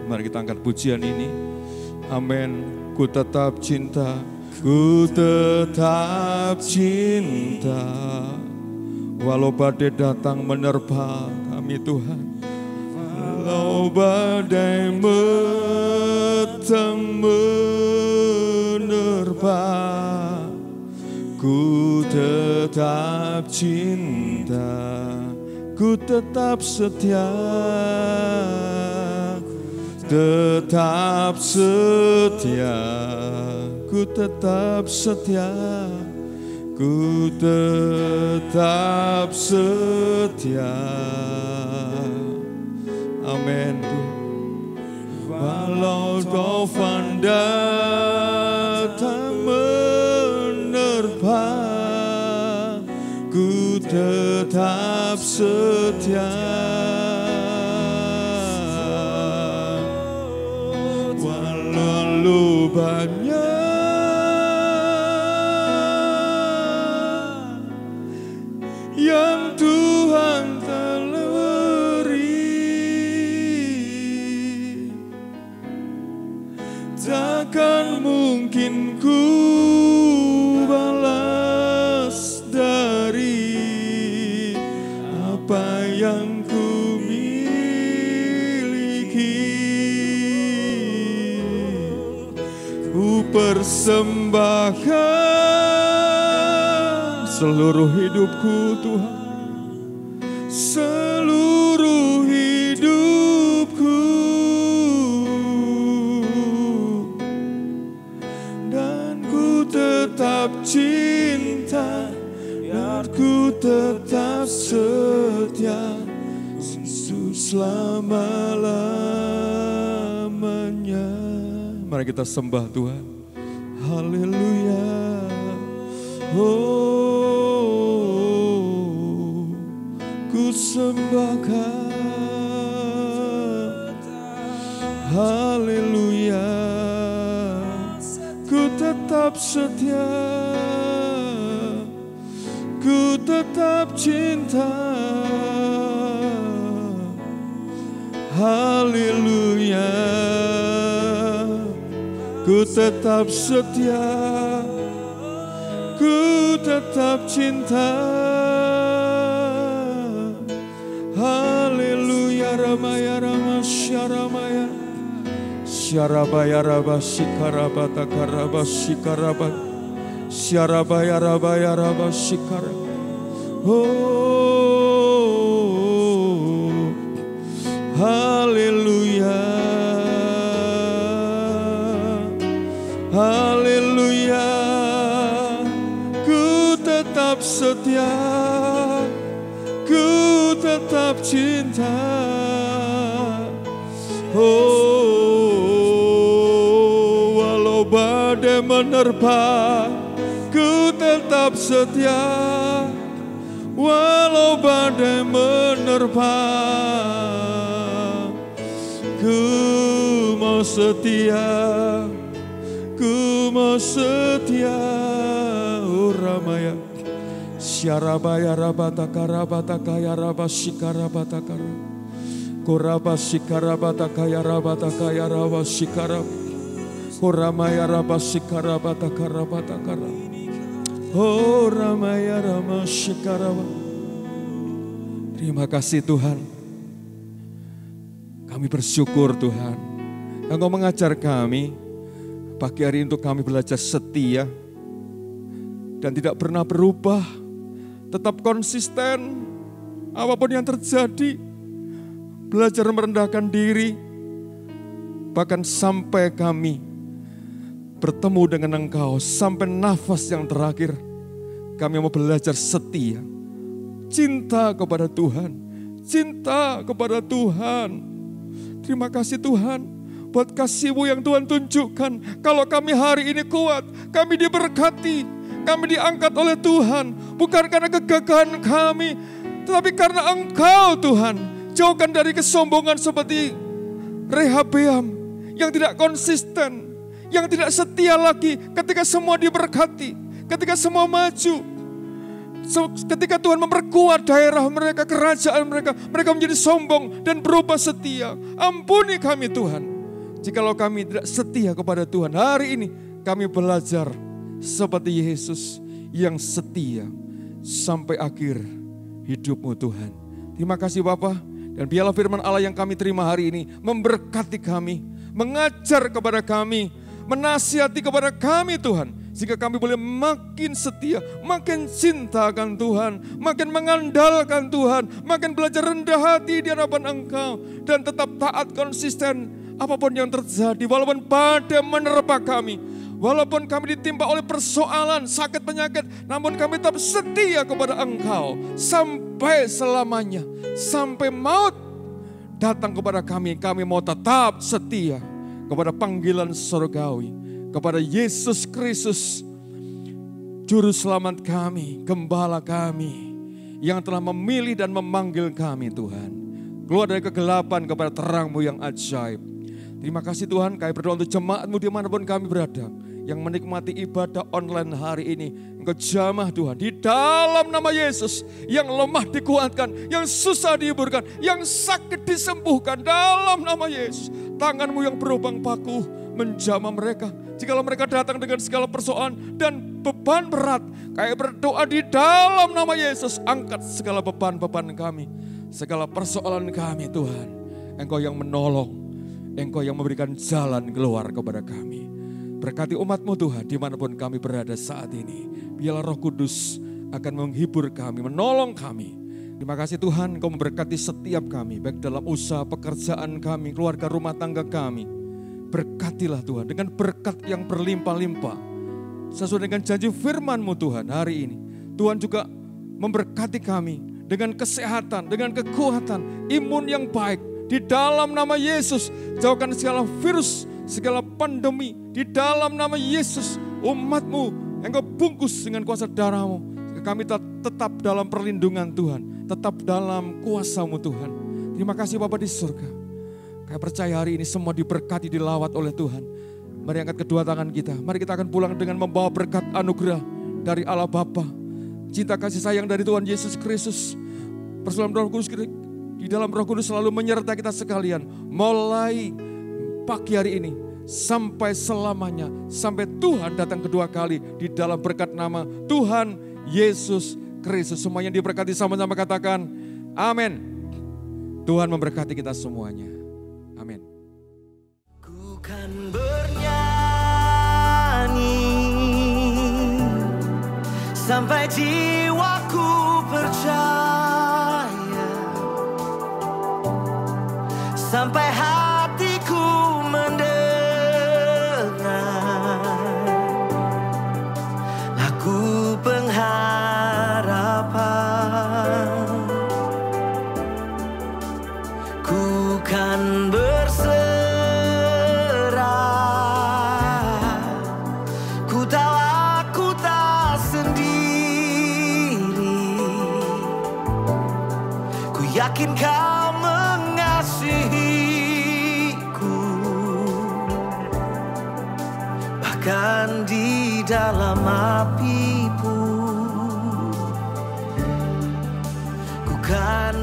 Mari kita angkat pujian ini. Amin. Ku tetap cinta, ku tetap cinta. Walau badai datang menerpa kami Tuhan, walau badai datang menerpa, ku tetap cinta, ku tetap setia, tetap setia, ku tetap setia, ku tetap setia. Amin. Walau taufan datang menerpa, ku tetap setia. Walau banyak yang Tuhan telah beri, takkan mungkin ku balas dari apa yang ku miliki. Ku persembahkan seluruh hidupku Tuhan, seluruh hidupku, dan ku tetap cinta, dan ku tetap setia selama-lamanya. Mari kita sembah Tuhan. Haleluya. Oh, ku sembahkan. Haleluya. Ku tetap setia, ku tetap cinta. Haleluya. Ku tetap setia, ku tetap cinta. Haleluya. Ramaya Rama Syaramaya Syarabaya Raba Shikarabata Karaba Shikaraba Syarabaya Rabaya Raba Shikara. Oh, haleluya. Haleluya. Ku tetap setia, ku tetap cinta. Oh, walau badai menerpa, ku tetap setia. Walau badai menerpa, ku mau setia, ku mau setia. Oh Ramaya Syarabaya Rabataka Rabataka ya Rabashikarabataka Korabashikarabataka ya Rabataka ya Rabashikara Koramaya Rabashikarabataka Rabataka. Oh Ramaya Ramashikarawa. Terima kasih Tuhan. Kami bersyukur Tuhan, Engkau mengajar kami pagi hari untuk kami belajar setia dan tidak pernah berubah, tetap konsisten apapun yang terjadi, belajar merendahkan diri, bahkan sampai kami bertemu dengan Engkau, sampai nafas yang terakhir kami mau belajar setia, cinta kepada Tuhan, cinta kepada Tuhan. Terima kasih Tuhan buat kasih-Mu yang Tuhan tunjukkan. Kalau kami hari ini kuat, kami diberkati, kami diangkat oleh Tuhan. Bukan karena kegagahan kami, tetapi karena Engkau Tuhan. Jauhkan dari kesombongan seperti Rehabeam yang tidak konsisten, yang tidak setia lagi ketika semua diberkati, ketika semua maju. Ketika Tuhan memperkuat daerah mereka, kerajaan mereka, mereka menjadi sombong dan berubah setia. Ampuni kami Tuhan, jikalau kami tidak setia kepada Tuhan. Hari ini kami belajar seperti Yesus yang setia sampai akhir hidup-Mu Tuhan. Terima kasih Bapa, dan biarlah firman Allah yang kami terima hari ini memberkati kami, mengajar kepada kami, menasihati kepada kami Tuhan, Sehingga kami boleh makin setia, makin cinta akan Tuhan, makin mengandalkan Tuhan, makin belajar rendah hati di hadapan Engkau, dan tetap taat konsisten apapun yang terjadi, walaupun badai menerpa kami, walaupun kami ditimpa oleh persoalan, sakit, penyakit, namun kami tetap setia kepada Engkau sampai selamanya, sampai maut datang kepada kami mau tetap setia kepada panggilan surgawi, kepada Yesus Kristus, Juru Selamat kami, Gembala kami, yang telah memilih dan memanggil kami Tuhan. Keluar dari kegelapan kepada terang-Mu yang ajaib. Terima kasih Tuhan, kami berdoa untuk jemaat-Mu dimanapun kami berada, yang menikmati ibadah online hari ini. Engkau jamah Tuhan, di dalam nama Yesus, yang lemah dikuatkan, yang susah dihiburkan, yang sakit disembuhkan dalam nama Yesus. Tangan-Mu yang berlubang paku menjamah mereka. Jikalau mereka datang dengan segala persoalan dan beban berat, kami berdoa di dalam nama Yesus, angkat segala beban-beban kami, segala persoalan kami Tuhan. Engkau yang menolong, Engkau yang memberikan jalan keluar kepada kami. Berkati umat-Mu Tuhan dimanapun kami berada saat ini. Biarlah Roh Kudus akan menghibur kami, menolong kami. Terima kasih Tuhan, Engkau memberkati setiap kami, baik dalam usaha, pekerjaan kami, keluarga, rumah tangga kami. Berkatilah Tuhan dengan berkat yang berlimpah-limpah. Sesuai dengan janji firman-Mu Tuhan hari ini. Tuhan juga memberkati kami dengan kesehatan, dengan kekuatan, imun yang baik. Di dalam nama Yesus, jauhkan segala virus, segala pandemi. Di dalam nama Yesus, umat-Mu Engkau bungkus dengan kuasa darah-Mu. Kami tetap dalam perlindungan Tuhan, tetap dalam kuasa-Mu Tuhan. Terima kasih Bapa di surga. Kami percaya hari ini semua diberkati, dilawat oleh Tuhan. Mari angkat kedua tangan kita. Mari kita akan pulang dengan membawa berkat anugerah dari Allah Bapa. Cinta kasih sayang dari Tuhan Yesus Kristus. Persekutuan Roh Kudus di dalam Roh Kudus selalu menyertai kita sekalian. Mulai pagi hari ini sampai selamanya. Sampai Tuhan datang kedua kali di dalam berkat nama Tuhan Yesus Kristus. Semuanya diberkati, sama-sama katakan amin. Tuhan memberkati kita semuanya. Amin. Ku kan bernyanyi sampai jiwaku percaya, sampai hatiku mendengar lagu pengharapan. Ku kan berserah, ku tahu aku tak sendiri. Ku yakin Kau mengasihiku, bahkan di dalam api pun ku kan